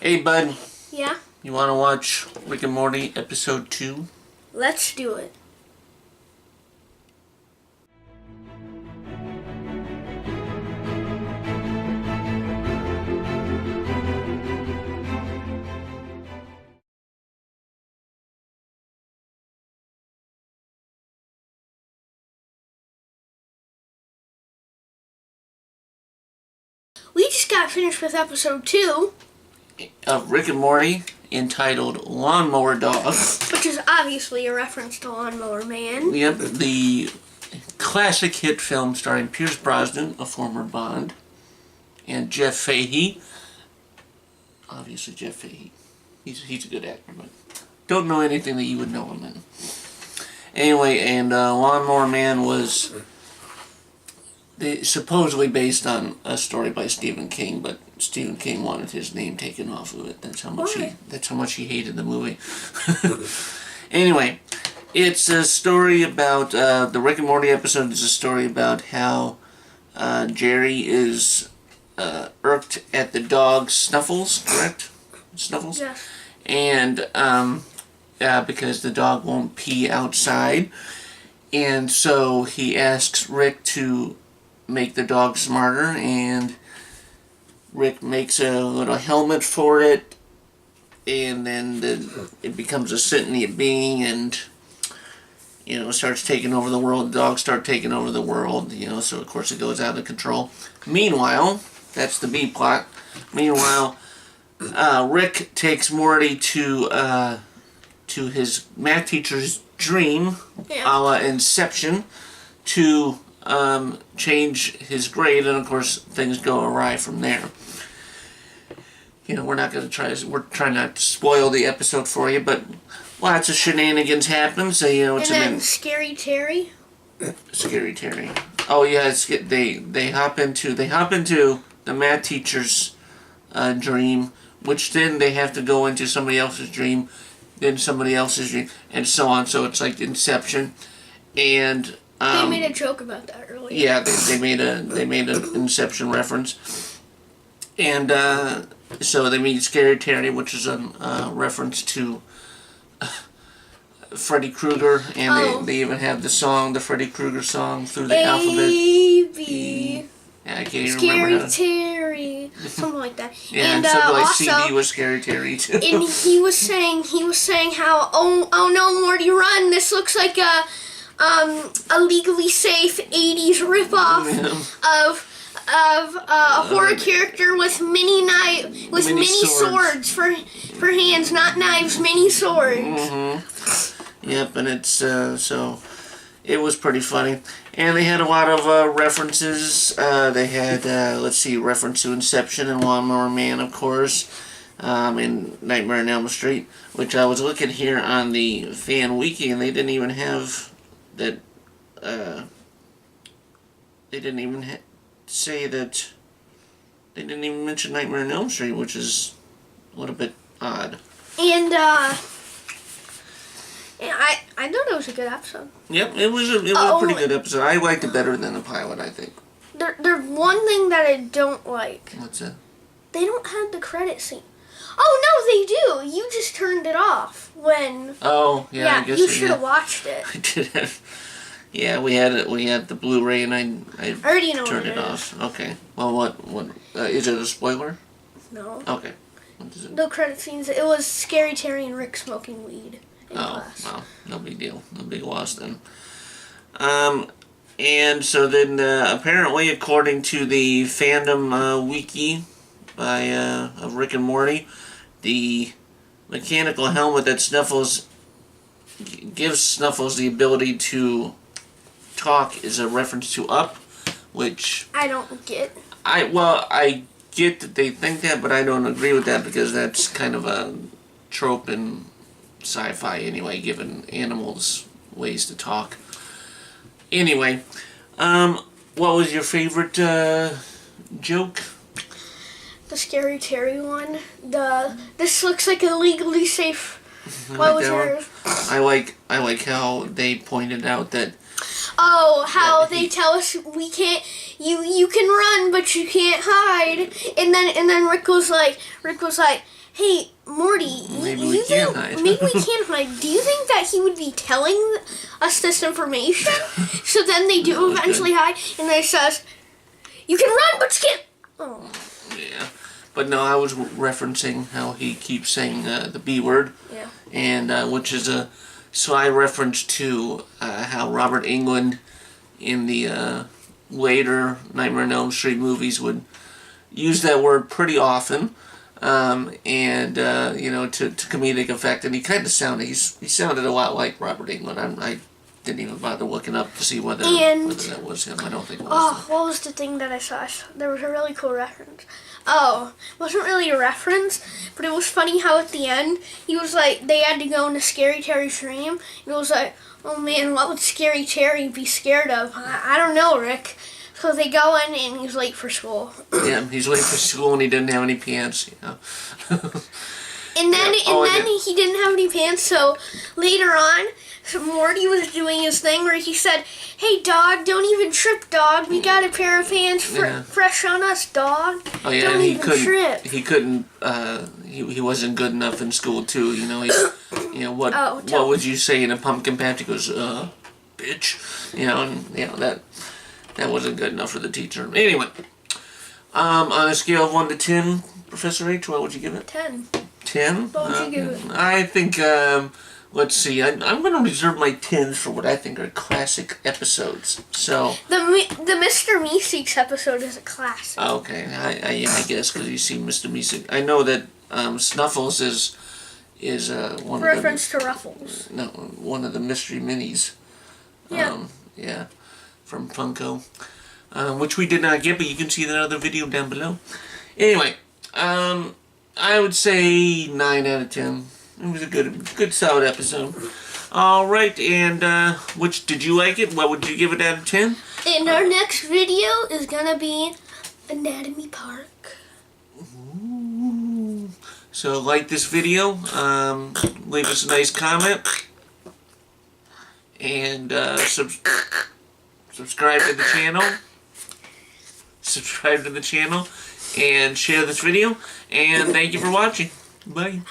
Hey, bud. Yeah? You want to watch Rick and Morty episode 2? Let's do it. We just got finished with episode 2, Of Rick and Morty, entitled Lawnmower Dog. which is obviously a reference to Lawnmower Man. Yep, the classic hit film starring Pierce Brosnan, a former Bond, and Jeff Fahey. Obviously, Jeff Fahey. He's a good actor, but don't know anything that you would know him in. Anyway, and Lawnmower Man was supposedly based on a story by Stephen King, but Stephen King wanted his name taken off of it. That's how much he hated the movie. Anyway, it's a story about the Rick and Morty episode is a story about how Jerry is irked at the dog Snuffles, correct? Snuffles? Yes. And because the dog won't pee outside. And so he asks Rick to make the dog smarter, and Rick makes a little helmet for it, and then it becomes a sentient being, and starts taking over the world. The dogs start taking over the world, so of course it goes out of control. Meanwhile, that's the B plot. Meanwhile, Rick takes Morty to his math teacher's dream, a la Inception, to change his grade, and of course things go awry from there. We're trying not to spoil the episode for you, but lots of shenanigans happen. So it's and then Scary Terry. Scary Terry. Oh yeah, they hop into the math teacher's dream, which then they have to go into somebody else's dream, then somebody else's dream, and so on. So it's like Inception, and they made a joke about that earlier. Yeah, they made an Inception reference, and so they meet Scary Terry, which is a reference to Freddy Krueger, and they even have the Freddy Krueger song through the alphabet. A-B. Yeah, I can't even Scary remember Terry, something like that. Yeah, and something like also, CD was Scary Terry too. And he was saying how oh no, Morty, run! This looks like a legally safe 80s ripoff of a horror character with mini swords for hands, not knives, mini swords. Mm-hmm. Yep, and it's so it was pretty funny, and they had a lot of references. They had reference to Inception and Lawnmower Man, of course, and Nightmare on Elm Street, which I was looking here on the fan wiki, and they didn't even have that. They didn't even say that. They didn't even mention Nightmare on Elm Street, which is a little bit odd. And I thought it was a good episode. Yep, it was a pretty good episode. I liked it better than the pilot, I think. There's one thing that I don't like. What's that? They don't have the credit scene. Oh no, they do. You just turned it off when. Oh yeah, I guess you should have watched it. I did. Yeah, we had it. We had the Blu-ray, and I already know turned it off. Okay. Well, what is it? A spoiler? No. Okay. What is it? The credit scenes. It was Scary Terry and Rick smoking weed in class. Well, no big deal. No big loss then. And so then apparently, according to the fandom wiki of Rick and Morty, the mechanical helmet that Snuffles gives Snuffles the ability to talk is a reference to Up, which I don't get. I get that they think that, but I don't agree with that because that's kind of a trope in sci-fi anyway, giving animals ways to talk. Anyway, what was your favorite joke? The Scary Terry one. This looks like a legally safe. What was yours? I like how they pointed out that. Oh, how they tell us we can't. You can run, but you can't hide. And then Rick was like, hey, Morty, Maybe you we can think, hide. maybe we can hide. Do you think that he would be telling us this information? So then they do eventually hide, and then it says, you can run, but you can't. Oh. Yeah. But no, I was referencing how he keeps saying the B word. Yeah. And which is a sly reference to how Robert Englund in the later Nightmare on Elm Street movies would use that word pretty often. And you know, to comedic effect, and he kind of sounded, he sounded a lot like Robert Englund. I didn't even bother looking up to see whether that was him. I don't think it was. Oh, what was the thing that I saw? There was a really cool reference. Oh, it wasn't really a reference, but it was funny how at the end, he was like, they had to go into Scary Terry's dream, and it was like, oh man, what would Scary Terry be scared of? I don't know, Rick. So they go in, and he's late for school. Yeah, he's late for school, and he didn't have any pants, you know. And then, he didn't have any pants, so later on, Morty was doing his thing where he said, hey dog, don't even trip, dog. We got a pair of pants fresh on us, dog. Oh yeah, don't and even trip. He couldn't, he wasn't good enough in school too, you know. You know, what would you say in a pumpkin patch? He goes, bitch. You know, and you know, that wasn't good enough for the teacher. Anyway, on a scale of 1 to 10, Professor H, what would you give it? 10. 10? What would you give it? I think, let's see, I'm going to reserve my 10s for what I think are classic episodes. So The Mr. Meeseeks episode is a classic. okay, I guess, because you see Mr. Meeseeks. I know that Snuffles is one Reference to Ruffles. No, one of the mystery minis. Yeah. Yeah, from Funko, which we did not get, but you can see that other video down below. Anyway, I would say 9 out of 10. It was a good solid episode. All right, and which did you like it? What would you give it out of 10? And our next video is gonna be Anatomy Park. Ooh. So like this video, leave us a nice comment, and subscribe to the channel. Subscribe to the channel, and share this video. And thank you for watching. Bye.